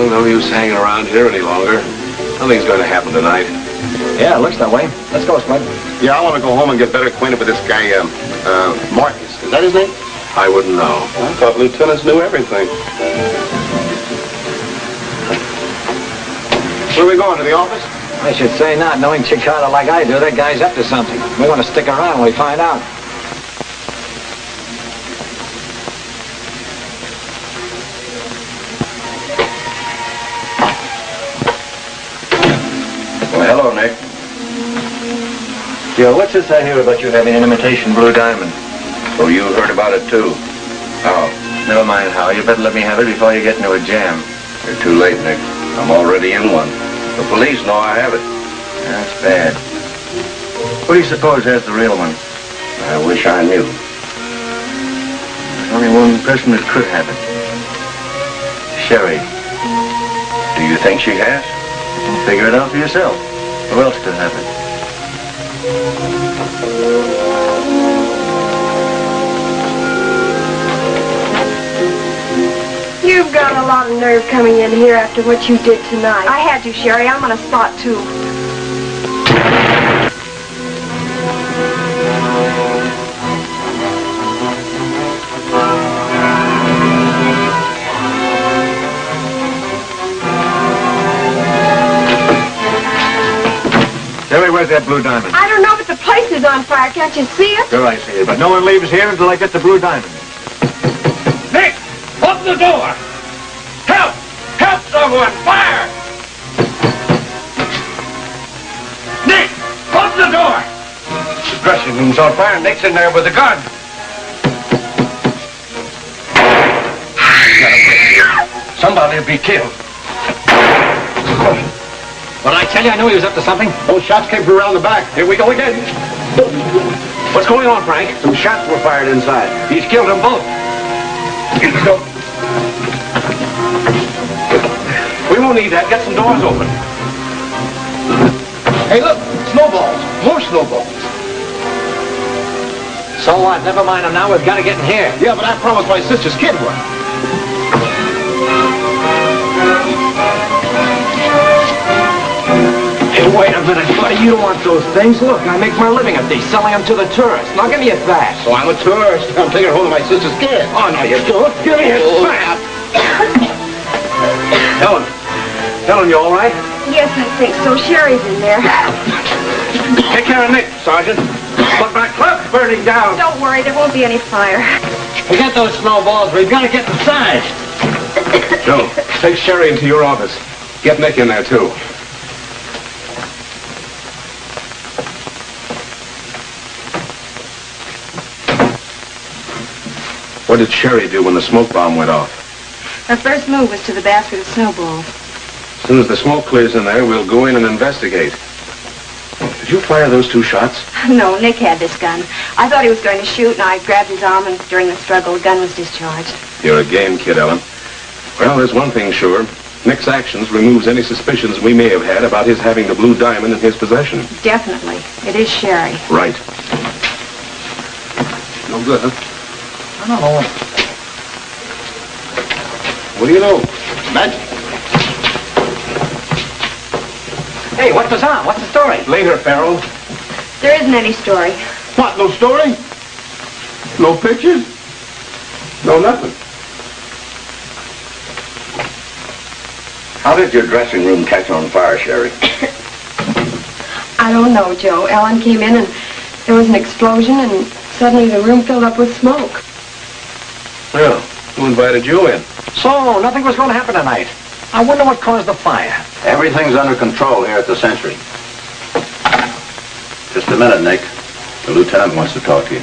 No use hanging around here any longer. Nothing's going to happen tonight. Yeah, it looks that way. Let's go, Spud. Yeah, I want to go home and get better acquainted with this guy, Marcus. Is that his name? I wouldn't know. I thought lieutenants knew everything. Where are we going, to the office? I should say not. Knowing Chicago like I do, that guy's up to something. We want to stick around when we find out. Hello, Nick. Joe, what's this I hear about you having an imitation blue diamond? Oh, you heard about it, too? Oh, Never mind, Hal. You better let me have it before you get into a jam. you're too late, Nick. I'm already in one. The police know I have it. That's bad. Who do you suppose has the real one? I wish I knew. There's only one person that could have it. Sherry. Do you think she has? Figure it out for yourself. Who else could have it? You've got a lot of nerve coming in here after what you did tonight. I had to, Sherry. I'm on a spot, too. Sherry, where's that blue diamond? I don't know, but the place is on fire. Can't you see it? Sure, I see it, but no one leaves here until I get the blue diamond. Nick, open the door. Help! Help someone! Fire! Nick, open the door. The dressing room's on fire. Nick's in there with a gun. Somebody'll be killed. But I tell you, I knew he was up to something. Those shots came from around the back. Here we go again. What's going on, Frank? Some shots were fired inside. He's killed them both. We won't need that. Get some doors open. Hey, look, snowballs. More snowballs. So what? Never mind him now. We've got to get in here. Yeah, but I promised my sister's kid one. Hey, wait a minute, buddy. You don't want those things. Look, I make my living at these, selling them to the tourists. Now, give me it back. So I'm a tourist. I'm taking hold of my sister's kid. Oh, no, you don't. Give me it back. Helen, you all right? Yes, I think so. Sherry's in there. Take care of Nick, Sergeant. But my club's burning down. Don't worry, there won't be any fire. Forget those snowballs. We've got to get inside. Joe, take Sherry into your office. Get Nick in there, too. What did Sherry do when the smoke bomb went off? Her first move was to the basket of snowballs. As soon as the smoke clears in there, we'll go in and investigate. Did you fire those 2 shots? No, Nick had this gun. I thought he was going to shoot, and I grabbed his arm, and during the struggle, the gun was discharged. You're a game kid, Ellen. Well, there's one thing sure. Nick's actions removes any suspicions we may have had about his having the blue diamond in his possession. Definitely. It is Sherry. Right. No good, huh? I don't know. What do you know? Magic. Hey, what's this on? What's the story? Later, Farrell. There isn't any story. What, no story? No pictures? No nothing. How did your dressing room catch on fire, Sherry? I don't know, Joe. Ellen came in, and there was an explosion, and suddenly the room filled up with smoke. Well, who invited you in? So, nothing was going to happen tonight. I wonder what caused the fire. Everything's under control here at the Century. Just a minute, Nick. The lieutenant wants to talk to you.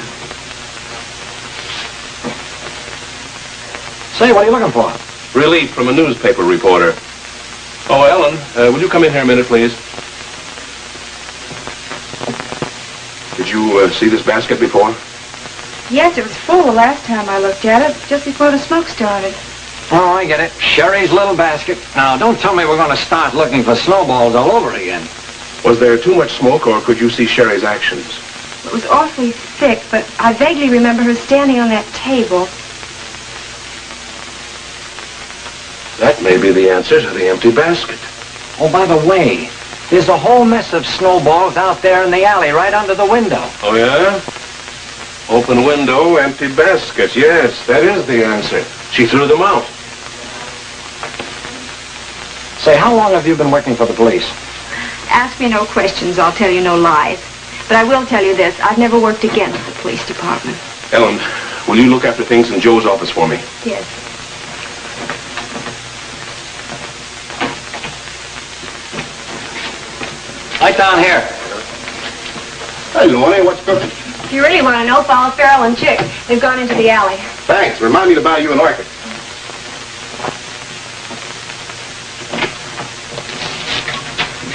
Say, what are you looking for? Relief from a newspaper reporter. Oh, Ellen, will you come in here a minute, please? Did you see this basket before? Yes, it was full the last time I looked at it, just before the smoke started. Oh, I get it. Sherry's little basket. Now, don't tell me we're going to start looking for snowballs all over again. Was there too much smoke, or could you see Sherry's actions? It was awfully thick, but I vaguely remember her standing on that table. That may be the answer to the empty basket. Oh, by the way, there's a whole mess of snowballs out there in the alley right under the window. Oh, yeah? Open window, empty basket. Yes, that is the answer. She threw them out. Say, how long have you been working for the police? Ask me no questions, I'll tell you no lies. But I will tell you this, I've never worked against the police department. Ellen, will you look after things in Joe's office for me? Yes. Right down here. Hey, Lorne, what's cooking? If you really want to know, follow Farrell and Chick. They've gone into the alley. Thanks. Remind me to buy you an orchid.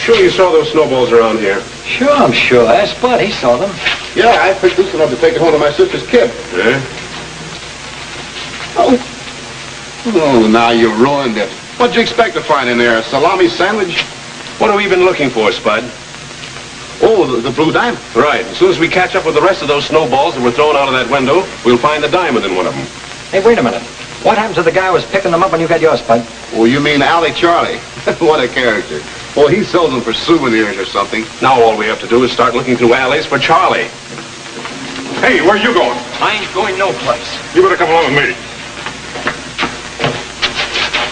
Sure you saw those snowballs around here? Sure, I'm sure. That's Spud. He saw them. Yeah, I picked this one up to take it home to my sister's kid. Yeah? Oh, now you ruined it. What'd you expect to find in there? A salami sandwich? What have we been looking for, Spud? Oh, the blue diamond. Right. As soon as we catch up with the rest of those snowballs that were thrown out of that window, we'll find the diamond in one of them. Hey, wait a minute. What happened to the guy who was picking them up when you got yours, Spud? Oh, you mean Alley Charlie? What a character. Well, he sells them for souvenirs or something. Now all we have to do is start looking through alleys for Charlie. Hey, where are you going? I ain't going no place. You better come along with me.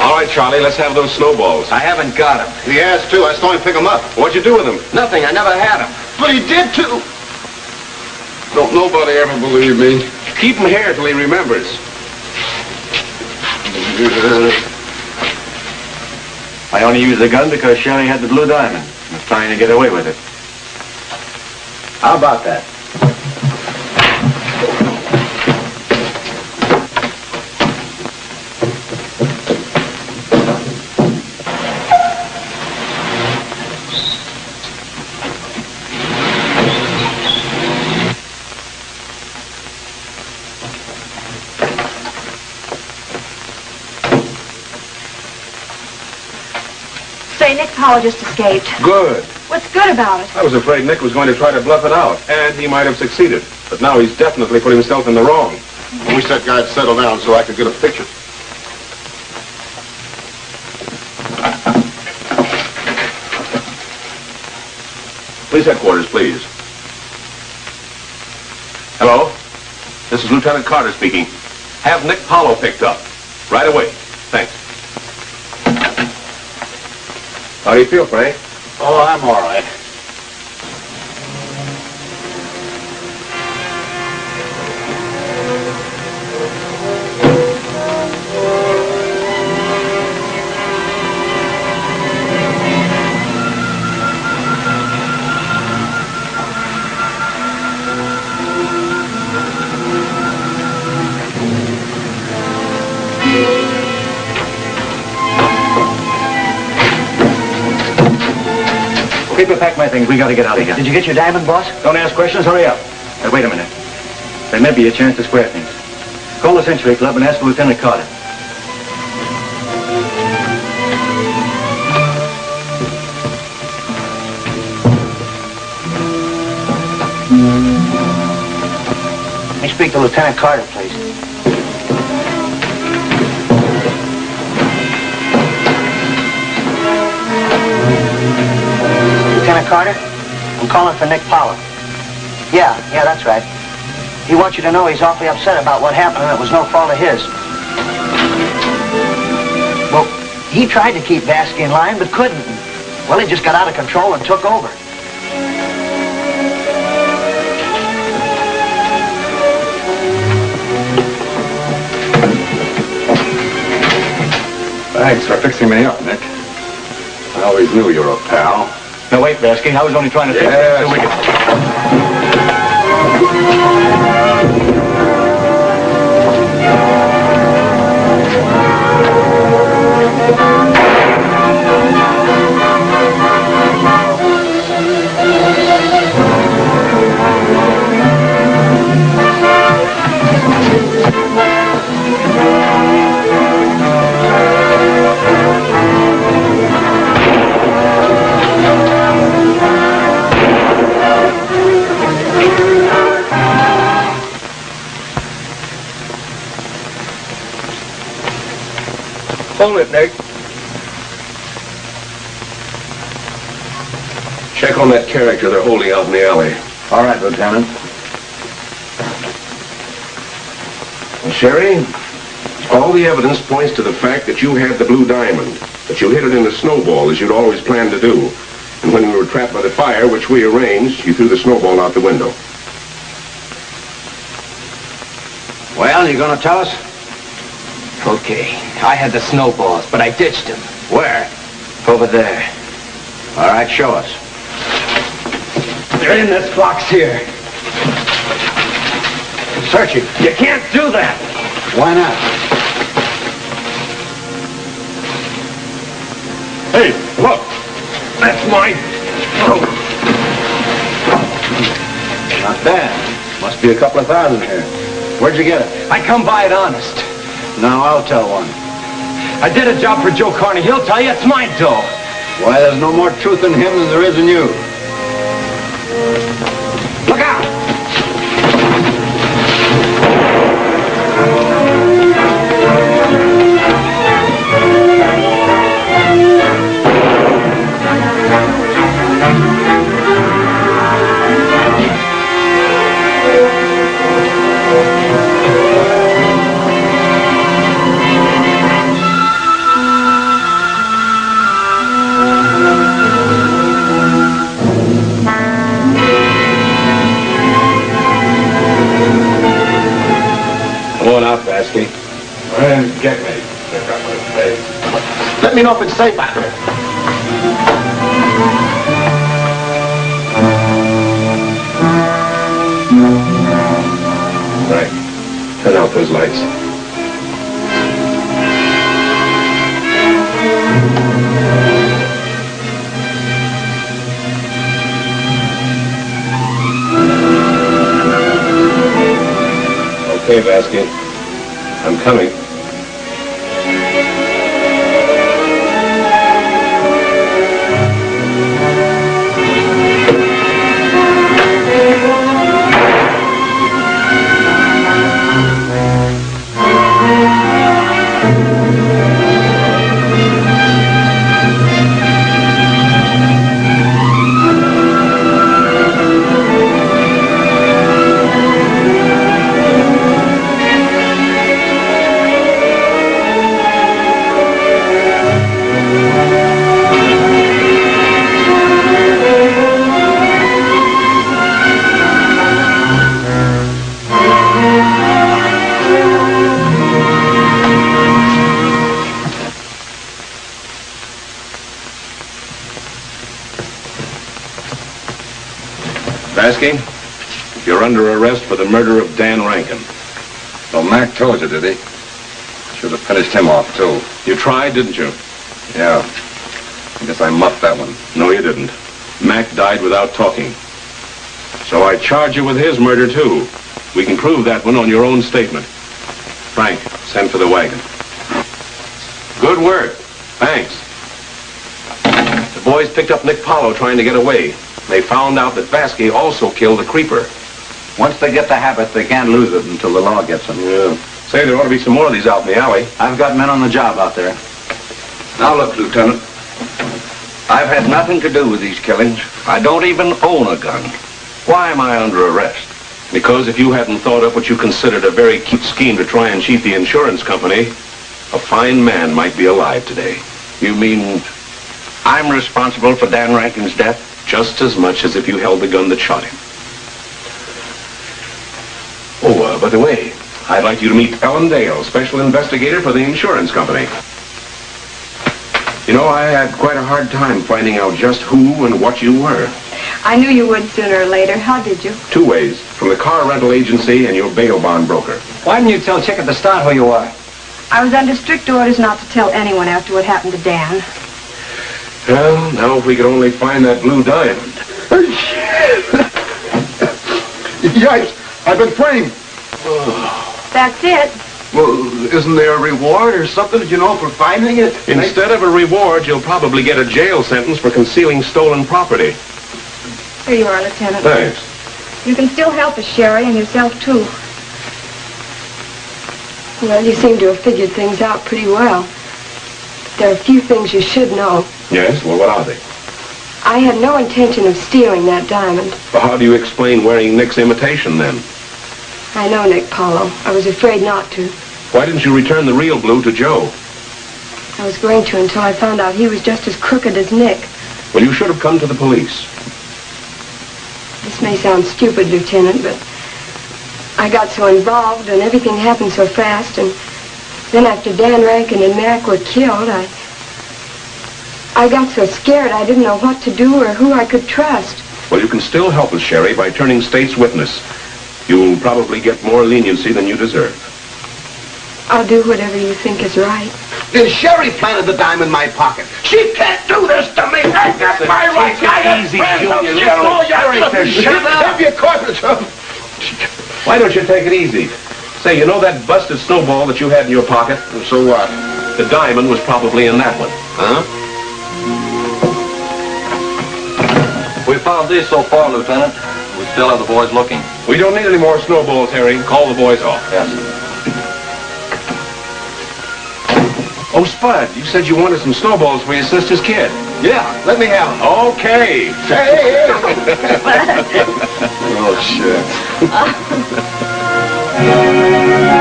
All right, Charlie, let's have those snowballs. I haven't got them. He has, too. I saw him pick them up. What'd you do with them? Nothing. I never had them. But he did, too. Don't nobody ever believe me. Keep him here till he remembers. I only used the gun because Sherry had the blue diamond and was trying to get away with it. How about that? Say, Nick Pollo just escaped. Good. What's good about it? I was afraid Nick was going to try to bluff it out, and he might have succeeded. But now he's definitely put himself in the wrong. I wish that guy'd settle down so I could get a picture. Police headquarters, please. Hello? This is Lieutenant Carter speaking. Have Nick Pollo picked up. Right away. Thanks. How do you feel, Frank? Oh, I'm all right. People, pack my things. We got to get out of here. Did you get your diamond, boss? Don't ask questions. Hurry up. Hey, wait a minute. There may be a chance to square things. Call the Century Club and ask for Lieutenant Carter. Let me speak to Lieutenant Carter, please. Lieutenant Carter, I'm calling for Nick Pollo. Yeah, that's right. He wants you to know he's awfully upset about what happened and it was no fault of his. Well, he tried to keep Vasky in line but couldn't. Well, he just got out of control and took over. Thanks for fixing me up, Nick. I always knew you were a pal. No, wait, Vasky. I was only trying to fix it so we could... Hold it, Nick. Check on that character they're holding out in the alley. All right, Lieutenant. Well, Sherry, all the evidence points to the fact that you had the blue diamond, that you hid it in the snowball as you'd always planned to do. And when we were trapped by the fire, which we arranged, you threw the snowball out the window. Well, you gonna tell us? Okay, I had the snowballs, but I ditched them. Where? Over there. All right, show us. They're in this box here. Searching. You can't do that. Why not? Hey, look! That's mine! Not bad. Must be a couple of thousand here. Where'd you get it? I come by it honest. Now, I'll tell one. I did a job for Joe Carney. He'll tell you it's my dough. Why, there's no more truth in him than there is in you. Look out! Come on out, Vasky. And get me. Pick up my face. Let me know if it's safe out there. Right. Turn out those lights. Okay, Vasky. I'm coming. Vasky, you're under arrest for the murder of Dan Rankin. Well, Mac told you, did he? Should have finished him off, too. You tried, didn't you? Yeah. I guess I muffed that one. No, you didn't. Mac died without talking. So I charge you with his murder, too. We can prove that one on your own statement. Frank, send for the wagon. Good work. Thanks. The boys picked up Nick Pollo trying to get away. They found out that Vasky also killed the creeper. Once they get the habit, they can't lose it until the law gets them. Yeah. Say, there ought to be some more of these out in the alley. I've got men on the job out there. Now look, Lieutenant. I've had nothing to do with these killings. I don't even own a gun. Why am I under arrest? Because if you hadn't thought up what you considered a very cute scheme to try and cheat the insurance company, a fine man might be alive today. You mean I'm responsible for Dan Rankin's death? Just as much as if you held the gun that shot him. Oh, by the way, I'd like you to meet Ellen Dale, special investigator for the insurance company. You know, I had quite a hard time finding out just who and what you were. I knew you would sooner or later. How did you? 2 ways, from the car rental agency and your bail bond broker. Why didn't you tell Chick at the start who you were? I was under strict orders not to tell anyone after what happened to Dan. Well, now if we could only find that blue diamond. Yikes! I've been framed. That's it. Well, isn't there a reward or something, for finding it? Instead of a reward, you'll probably get a jail sentence for concealing stolen property. Here you are, Lieutenant. Thanks. You can still help us, Sherry, and yourself, too. Well, you seem to have figured things out pretty well. But there are a few things you should know. Yes? Well, what are they? I had no intention of stealing that diamond. Well, how do you explain wearing Nick's imitation, then? I know Nick Pollo. I was afraid not to. Why didn't you return the real blue to Joe? I was going to until I found out he was just as crooked as Nick. Well, you should have come to the police. This may sound stupid, Lieutenant, but I got so involved and everything happened so fast, and then after Dan Rankin and Mac were killed, I got so scared I didn't know what to do or who I could trust. Well, you can still help us, Sherry, by turning state's witness. You'll probably get more leniency than you deserve. I'll do whatever you think is right. Then Sherry planted the dime in my pocket. She can't do this to me. I got my rights. Easy, Junior. Shut up. Have your corpus. Why don't you take it easy? Say, you know that busted snowball that you had in your pocket? So what? The diamond was probably in that one. Huh? We found these so far, Lieutenant. We still have the boys looking. We don't need any more snowballs, Harry. Call the boys off. Yes. Oh, Spud, you said you wanted some snowballs for your sister's kid. Yeah, let me have them. Okay. Hey. Oh,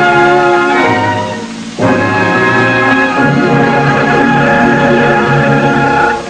shit.